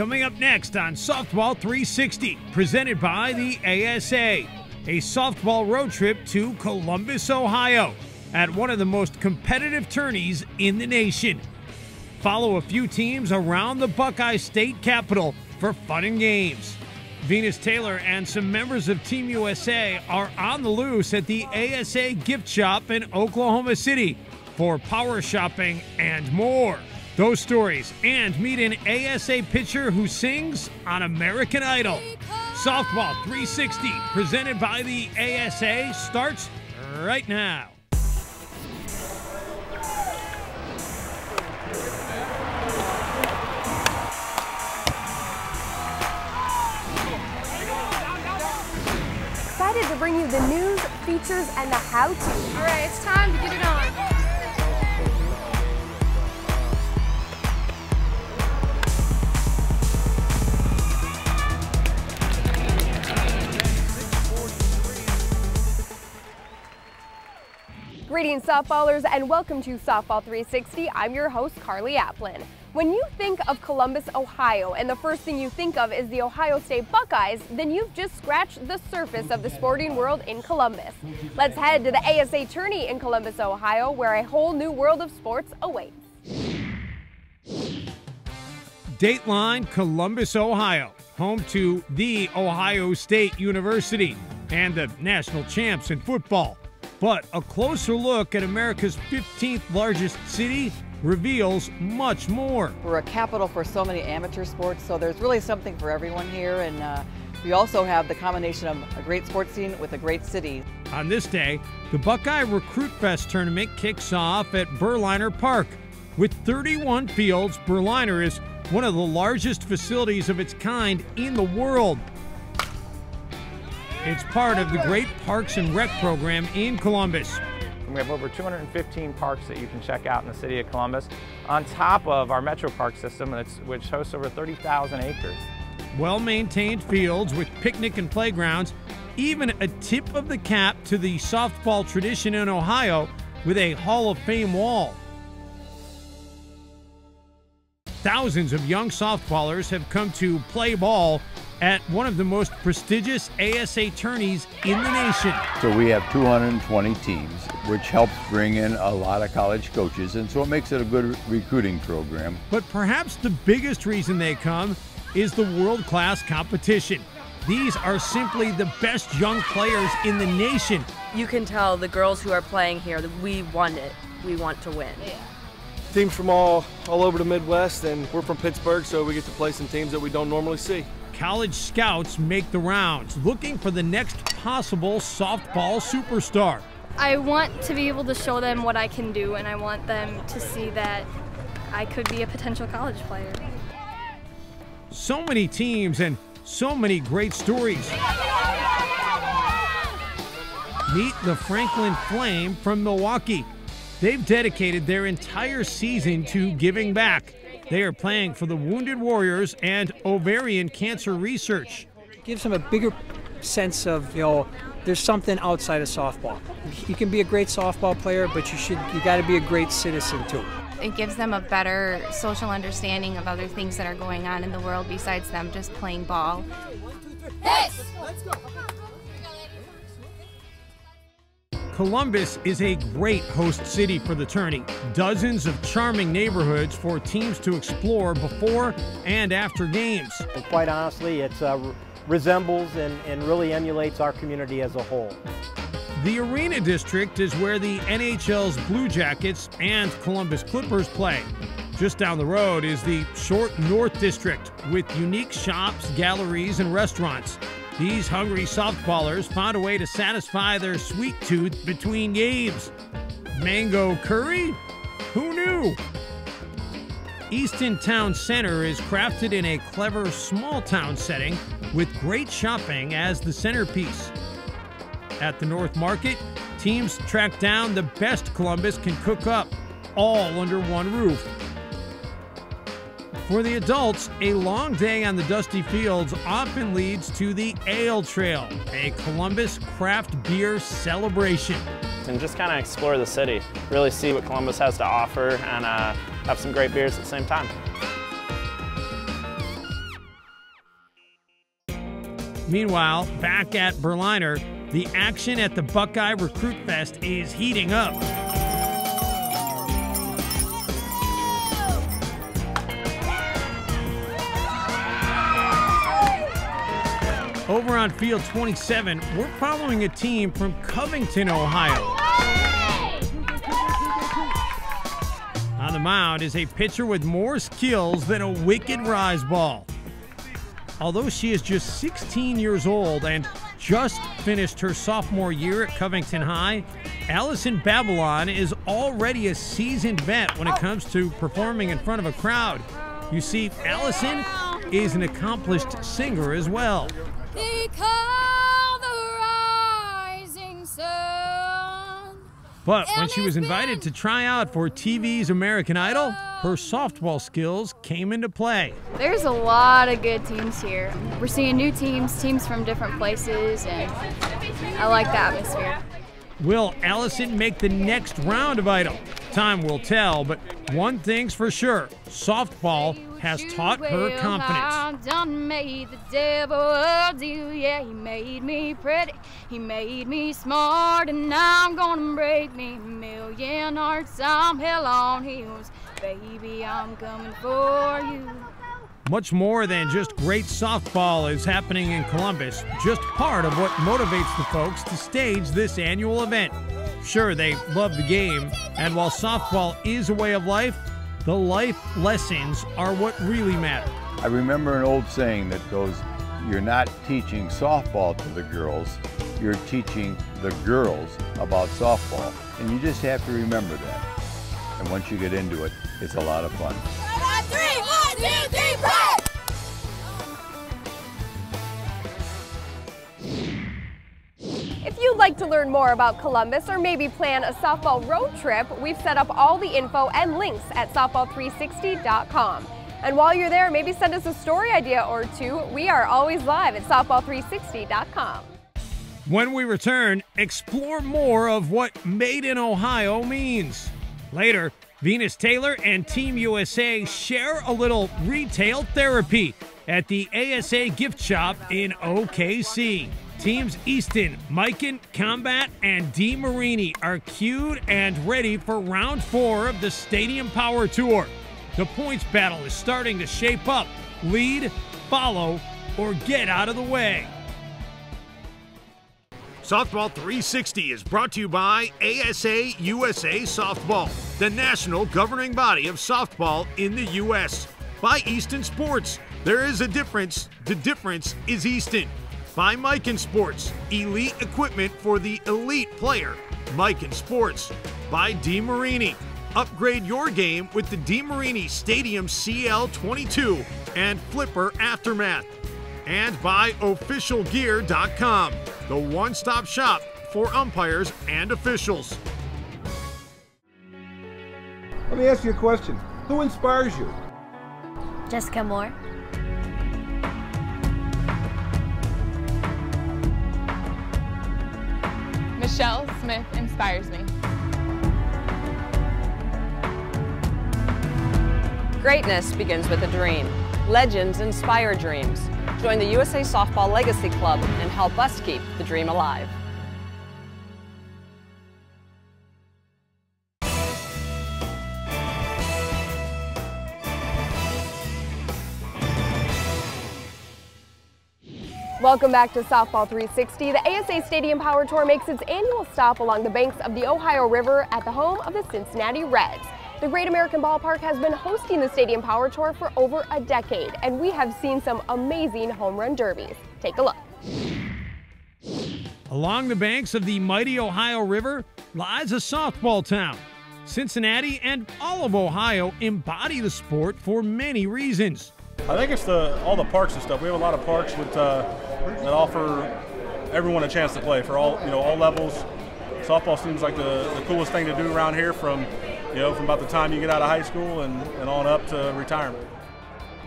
Coming up next on Softball 360, presented by the ASA, a softball road trip to Columbus, Ohio, at one of the most competitive tourneys in the nation. Follow a few teams around the Buckeye State Capitol for fun and games. Venus Taylor and some members of Team USA are on the loose at the ASA gift shop in Oklahoma City for power shopping and more. Those stories and meet an ASA pitcher who sings on American Idol. Softball 360, presented by the ASA, starts right now. Excited to bring you the news, features, and the how-to. All right, it's time to get it on. Greetings, softballers, and welcome to Softball 360. I'm your host, Carly Applin. When you think of Columbus, Ohio, and the first thing you think of is the Ohio State Buckeyes, then you've just scratched the surface of the sporting world in Columbus. Let's head to the ASA tourney in Columbus, Ohio, where a whole new world of sports awaits. Dateline, Columbus, Ohio, home to the Ohio State University and the national champs in football. But a closer look at America's 15th largest city reveals much more. We're a capital for so many amateur sports, so there's really something for everyone here, and we also have the combination of a great sports scene with a great city. On this day, the Buckeye Recruit Fest tournament kicks off at Berliner Park. With 31 fields, Berliner is one of the largest facilities of its kind in the world. It's part of the Great Parks and Rec program in Columbus. We have over 215 parks that you can check out in the city of Columbus, on top of our Metro Park system, which hosts over 30,000 acres. Well-maintained fields with picnic and playgrounds, even a tip of the cap to the softball tradition in Ohio with a Hall of Fame wall. Thousands of young softballers have come to play ball at one of the most prestigious ASA tourneys in the nation. So we have 220 teams, which helps bring in a lot of college coaches, and so it makes it a good recruiting program. But perhaps the biggest reason they come is the world-class competition. These are simply the best young players in the nation. You can tell the girls who are playing here that we want it. We want to win. Yeah. Teams from all over the Midwest, and we're from Pittsburgh, so we get to play some teams that we don't normally see. College scouts make the rounds, looking for the next possible softball superstar. I want to be able to show them what I can do, and I want them to see that I could be a potential college player. So many teams and so many great stories. Meet the Franklin Flame from Milwaukee. They've dedicated their entire season to giving back. They are playing for the Wounded Warriors and ovarian cancer research. Gives them a bigger sense of, there's something outside of softball. You can be a great softball player, but you got to be a great citizen too. It gives them a better social understanding of other things that are going on in the world besides them just playing ball. Yes! Let's go. Columbus is a great host city for the tourney. Dozens of charming neighborhoods for teams to explore before and after games. And quite honestly, it resembles and really emulates our community as a whole. The Arena District is where the NHL's Blue Jackets and Columbus Clippers play. Just down the road is the Short North District with unique shops, galleries, and restaurants. These hungry softballers found a way to satisfy their sweet tooth between games. Mango curry? Who knew? Easton Town Center is crafted in a clever small town setting with great shopping as the centerpiece. At the North Market, teams track down the best Columbus can cook up, all under one roof. For the adults, a long day on the dusty fields often leads to the Ale Trail, a Columbus craft beer celebration. And just kind of explore the city, really see what Columbus has to offer, and have some great beers at the same time. Meanwhile, back at Berliner, the action at the Buckeye Recruit Fest is heating up. Over on field 27, we're following a team from Covington, Ohio. On the mound is a pitcher with more skills than a wicked rise ball. Although she is just 16 years old and just finished her sophomore year at Covington High, Allison Babylon is already a seasoned vet when it comes to performing in front of a crowd. You see, Allison is an accomplished singer as well. They call the rising sun. But when she was invited to try out for TV's American Idol, her softball skills came into play. There's a lot of good teams here. We're seeing new teams from different places, and I like the atmosphere. Will Allison make the next round of Idol? Time will tell, but one thing's for sure, softball has taught her confidence. Done made the devil do, yeah, he made me pretty, he made me smart, and now I'm gonna break me a million hearts. I'm hell on heels, baby, I'm coming for you. Much more than just great softball is happening in Columbus, just part of what motivates the folks to stage this annual event. Sure, they love the game, and while softball is a way of life, the life lessons are what really matter. I remember an old saying that goes, you're not teaching softball to the girls, you're teaching the girls about softball. And you just have to remember that. And once you get into it, it's a lot of fun. 1, 2, 3, play! If you'd like to learn more about Columbus or maybe plan a softball road trip, we've set up all the info and links at softball360.com. And while you're there, maybe send us a story idea or two. We are always live at softball360.com. When we return, explore more of what Made in Ohio means. Later, Venus Taylor and Team USA share a little retail therapy at the ASA gift shop in OKC. Teams Easton, Mikan, Combat, and DeMarini are cued and ready for round 4 of the Stadium Power Tour. The points battle is starting to shape up. Lead, follow, or get out of the way. Softball 360 is brought to you by ASA USA Softball, the national governing body of softball in the U.S. By Easton Sports, there is a difference. The difference is Easton. By Mikan Sports, elite equipment for the elite player. Mikan Sports. By DeMarini, upgrade your game with the DeMarini Stadium CL22 and Flipper Aftermath. And by OfficialGear.com, the one-stop shop for umpires and officials. Let me ask you a question. Who inspires you? Jessica Moore. Michelle Smith inspires me. Greatness begins with a dream. Legends inspire dreams. Join the USA Softball Legacy Club and help us keep the dream alive. Welcome back to Softball 360. The ASA Stadium Power Tour makes its annual stop along the banks of the Ohio River at the home of the Cincinnati Reds. The Great American Ballpark has been hosting the Stadium Power Tour for over a decade, and we have seen some amazing home run derbies. Take a look. Along the banks of the mighty Ohio River lies a softball town. Cincinnati and all of Ohio embody the sport for many reasons. I think it's all the parks and stuff. We have a lot of parks that offer everyone a chance to play for all levels. Softball seems like the coolest thing to do around here from about the time you get out of high school and on up to retirement.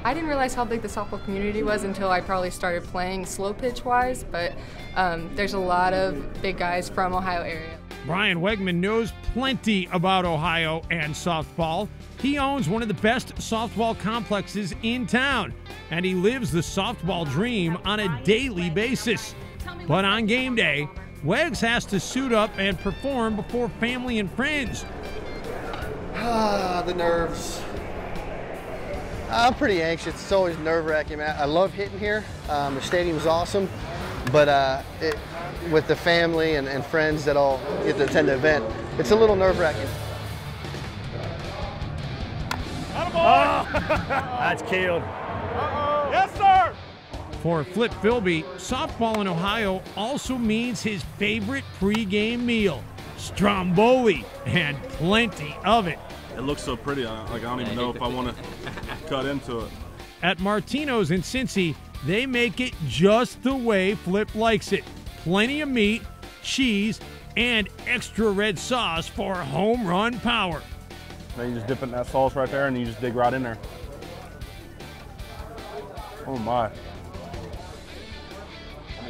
I didn't realize how big the softball community was until I probably started playing slow pitch wise, but there's a lot of big guys from Ohio area. Brian Wegman knows plenty about Ohio and softball. He owns one of the best softball complexes in town, and he lives the softball dream on a daily basis. But on game day, Wegs has to suit up and perform before family and friends. The nerves. I'm pretty anxious. It's always nerve-wracking. I love hitting here. The stadium's awesome, but with the family and friends that all get to attend the event, it's a little nerve-wracking. Oh, that's killed. Yes, sir. For Flip Philby, softball in Ohio also means his favorite pregame meal, stromboli, and plenty of it. It looks so pretty. I don't even know if I want to cut into it. At Martino's in Cincy, they make it just the way Flip likes it. Plenty of meat, cheese, and extra red sauce for home run power. Now you just dip it in that sauce right there and you just dig right in there. Oh my. I'm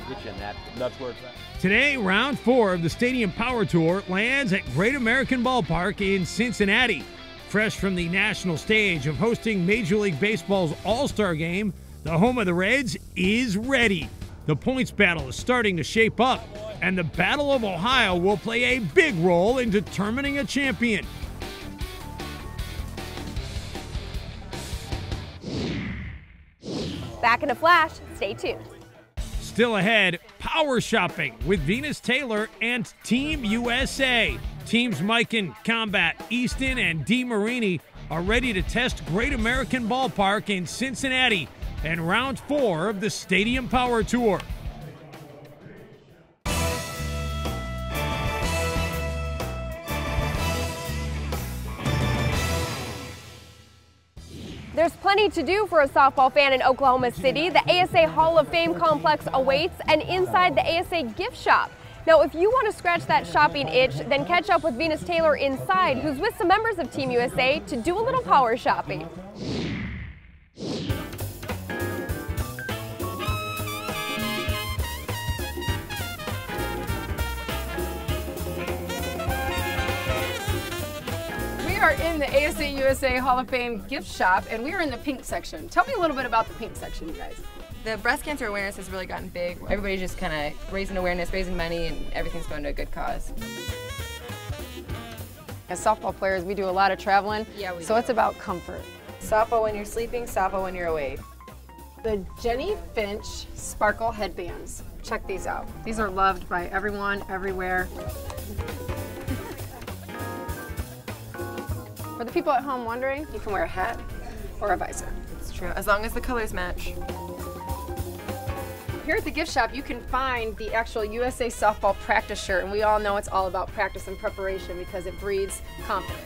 gonna get you in that. That's where it's at. Today, round 4 of the Stadium Power Tour lands at Great American Ballpark in Cincinnati. Fresh from the national stage of hosting Major League Baseball's All-Star Game, the home of the Reds is ready. The points battle is starting to shape up, and the Battle of Ohio will play a big role in determining a champion. Back in a flash, stay tuned. Still ahead, power shopping with Venus Taylor and Team USA. Teams Mikan, Combat, Easton, and DeMarini are ready to test Great American Ballpark in Cincinnati in round 4 of the Stadium Power Tour. There's plenty to do for a softball fan in Oklahoma City. The ASA Hall of Fame complex awaits, and inside the ASA gift shop. Now, if you want to scratch that shopping itch, then catch up with Venus Taylor inside, who's with some members of Team USA to do a little power shopping. We are in the ASA USA Hall of Fame gift shop, and we are in the pink section. Tell me a little bit about the pink section, you guys. The breast cancer awareness has really gotten big. Everybody's just kind of raising awareness, raising money, and everything's going to a good cause. As softball players, we do a lot of traveling, so it's about comfort. Softball when you're sleeping, softball when you're awake. The Jenny Finch Sparkle headbands. Check these out. These are loved by everyone, everywhere. For the people at home wondering, you can wear a hat or a visor. It's true, as long as the colors match. Here at the gift shop, you can find the actual USA softball practice shirt, and we all know it's all about practice and preparation because it breeds confidence.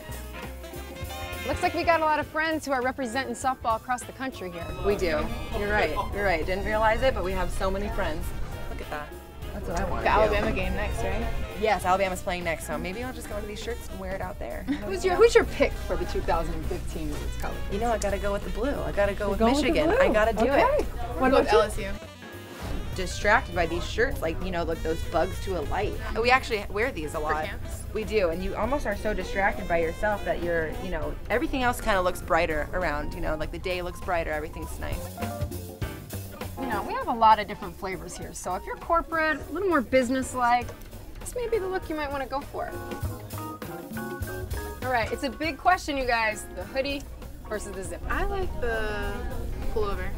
Looks like we got a lot of friends who are representing softball across the country here. We do. You're right. You're right. Didn't realize it, but we have so many friends. Look at that. That's what I want. The Alabama game next, right? Yes, Alabama's playing next, so maybe I'll just go into these shirts and wear it out there. Who's your pick for the 2015 Women's College? You know, I gotta go with the blue. I gotta go with Michigan. I gotta do it. What about LSU? Distracted by these shirts, like, you know, look, those bugs to a light. We actually wear these a lot. We do, and you almost are so distracted by yourself that you're, you know, everything else kind of looks brighter around, you know, like the day looks brighter, everything's nice. You know, we have a lot of different flavors here, so if you're corporate, a little more business-like, this may be the look you might want to go for. All right, it's a big question, you guys, the hoodie versus the zip. I like the pullover.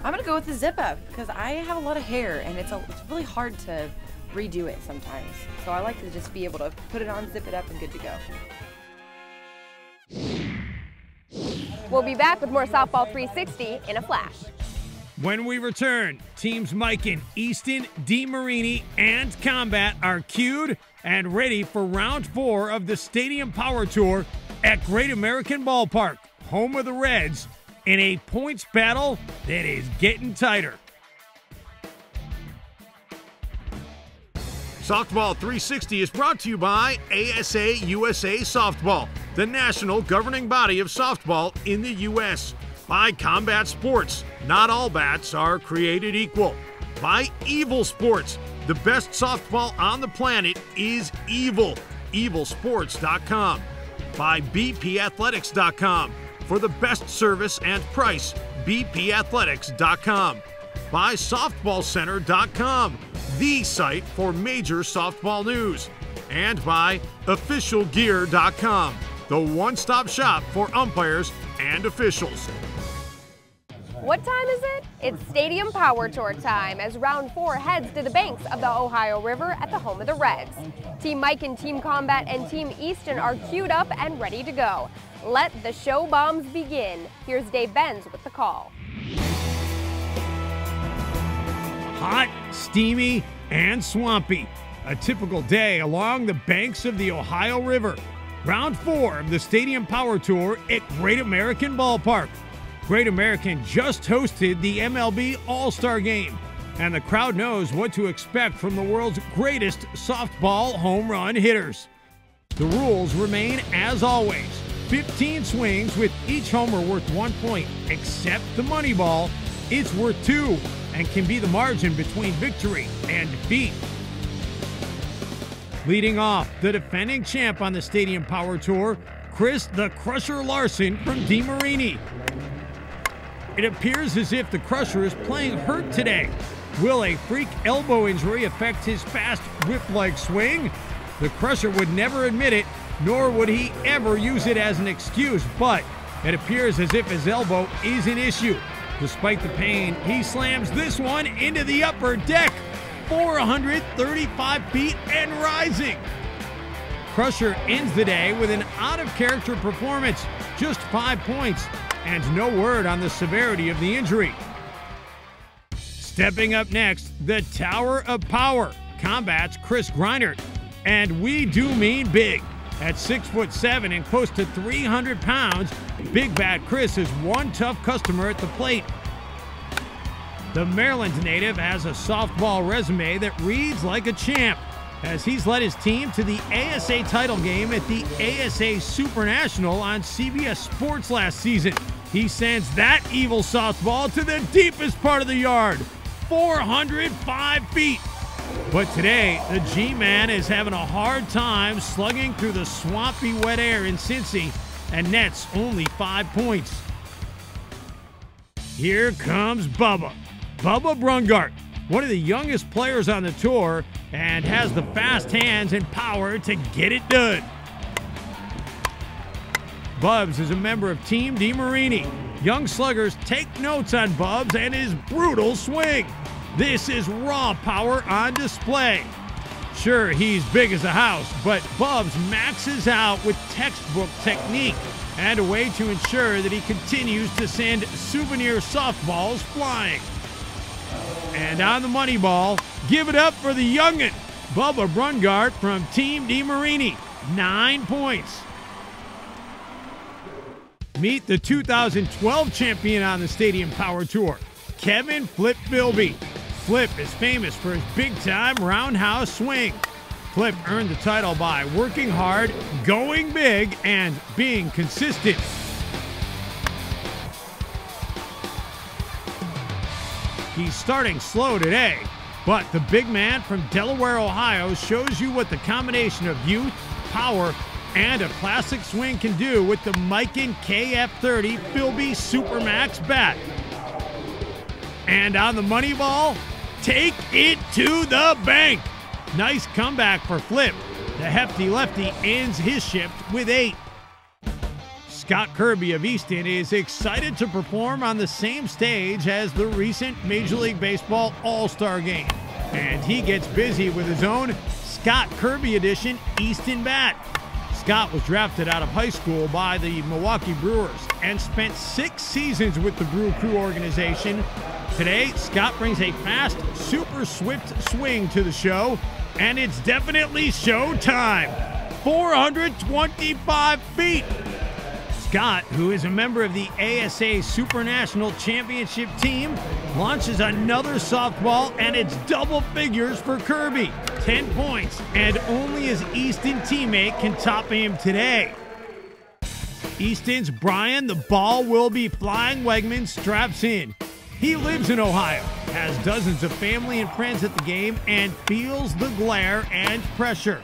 I'm gonna go with the zip up because I have a lot of hair and it's really hard to redo it sometimes. So I like to just be able to put it on, zip it up, and good to go. We'll be back with more Softball 360 in a flash. When we return, teams Mikan, Easton, DeMarini, and Combat are cued and ready for round 4 of the Stadium Power Tour at Great American Ballpark, home of the Reds, in a points battle that is getting tighter. Softball 360 is brought to you by ASA USA Softball, the national governing body of softball in the U.S. By Combat Sports, not all bats are created equal. By Evil Sports, The best softball on the planet is evil. evilsports.com. By bpathletics.com. For the best service and price, bpathletics.com. By softballcenter.com, the site for major softball news. And by officialgear.com, the one-stop shop for umpires and officials. What time is it? It's Stadium Power Tour time as Round 4 heads to the banks of the Ohio River at the home of the Reds. Team Mike and Team Combat and Team Easton are queued up and ready to go. Let the show bombs begin. Here's Dave Benz with the call. Hot, steamy, and swampy. A typical day along the banks of the Ohio River. Round 4 of the Stadium Power Tour at Great American Ballpark. Great American just hosted the MLB All-Star Game, and the crowd knows what to expect from the world's greatest softball home run hitters. The rules remain as always. 15 swings with each homer worth 1 point, except the money ball. It's worth 2 and can be the margin between victory and defeat. Leading off, the defending champ on the Stadium Power Tour, Chris the Crusher Larson from DeMarini. It appears as if the Crusher is playing hurt today. Will a freak elbow injury affect his fast whip-like swing? The Crusher would never admit it, nor would he ever use it as an excuse, but it appears as if his elbow is an issue. Despite the pain, he slams this one into the upper deck, 435 feet and rising. Crusher ends the day with an out-of-character performance, just 5 points, and no word on the severity of the injury. Stepping up next, the Tower of Power, Combat's Chris Greinert. And we do mean big. At 6'7" and close to 300 pounds, Big Bad Chris is one tough customer at the plate. The Maryland native has a softball resume that reads like a champ, as he's led his team to the ASA title game at the ASA Super National on CBS Sports last season. He sends that evil softball to the deepest part of the yard, 405 feet. But today, the G-Man is having a hard time slugging through the swampy wet air in Cincy and nets only 5 points. Here comes Bubba Brungart, one of the youngest players on the tour, and has the fast hands and power to get it done. Bubs is a member of Team DeMarini. Young sluggers take notes on Bubs and his brutal swing. This is raw power on display. Sure, he's big as a house, but Bubs maxes out with textbook technique and a way to ensure that he continues to send souvenir softballs flying. And on the money ball, give it up for the youngin', Bubba Brungart from Team DeMarini, 9 points. Meet the 2012 champion on the Stadium Power Tour, Kevin Flip Bilby. Flip is famous for his big-time roundhouse swing. Flip earned the title by working hard, going big, and being consistent. He's starting slow today, but the big man from Delaware, Ohio shows you what the combination of youth, power, and a classic swing can do with the Miken KF30 Philby Supermax bat. And on the money ball, take it to the bank. Nice comeback for Flip. The hefty lefty ends his shift with 8. Scott Kirby of Easton is excited to perform on the same stage as the recent Major League Baseball All-Star Game. And he gets busy with his own Scott Kirby edition Easton bat. Scott was drafted out of high school by the Milwaukee Brewers and spent 6 seasons with the Brew Crew organization. Today, Scott brings a fast, super swift swing to the show, and it's definitely show time. 425 feet. Scott, who is a member of the ASA Super National Championship team, launches another softball, and it's double figures for Kirby. 10 points, and only his Easton teammate can top him today. Easton's Brian the Ball Will Be Flying Wegman straps in. He lives in Ohio, has dozens of family and friends at the game and feels the glare and pressure.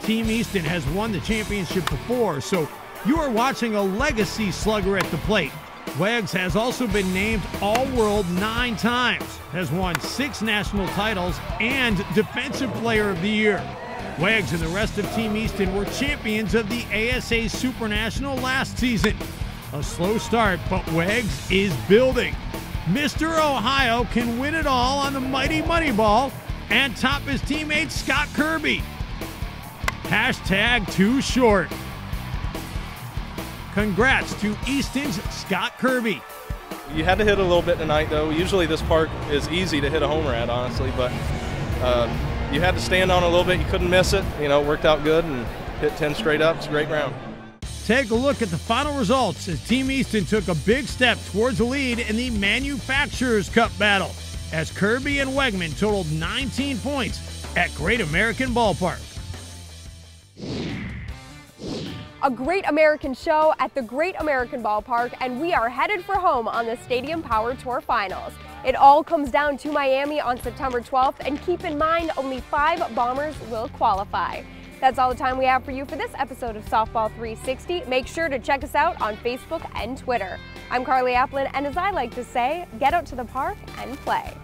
Team Easton has won the championship before, so you are watching a legacy slugger at the plate. Wags has also been named All-World 9 times, has won 6 national titles, and Defensive Player of the Year. Wags and the rest of Team Easton were champions of the ASA Super National last season. A slow start, but Wags is building. Mr. Ohio can win it all on the mighty Moneyball and top his teammate Scott Kirby. Hashtag too short. Congrats to Easton's Scott Kirby. You had to hit a little bit tonight, though. Usually this park is easy to hit a homer at, honestly, but you had to stand on it a little bit. You couldn't miss it. You know, it worked out good and hit 10 straight up. It's a great round. Take a look at the final results as Team Easton took a big step towards the lead in the Manufacturers Cup battle as Kirby and Wegman totaled 19 points at Great American Ballpark. A great American show at the Great American Ballpark, and we are headed for home on the Stadium Power Tour Finals. It all comes down to Miami on September 12th, and keep in mind only 5 Bombers will qualify. That's all the time we have for you for this episode of Softball 360. Make sure to check us out on Facebook and Twitter. I'm Carly Applin, and as I like to say, get out to the park and play.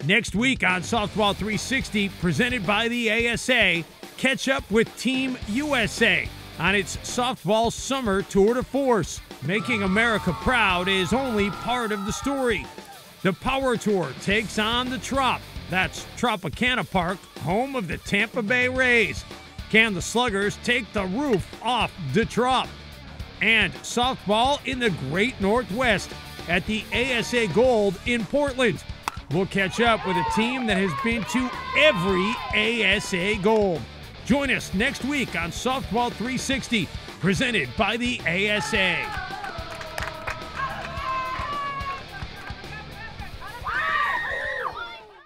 Next week on Softball 360, presented by the ASA, catch up with Team USA on its softball summer tour de force. Making America proud is only part of the story. The Power Tour takes on the Trop. That's Tropicana Park, home of the Tampa Bay Rays. Can the Sluggers take the roof off the Trop? And softball in the Great Northwest at the ASA Gold in Portland. We'll catch up with a team that has been to every ASA Gold. Join us next week on Softball 360, presented by the ASA.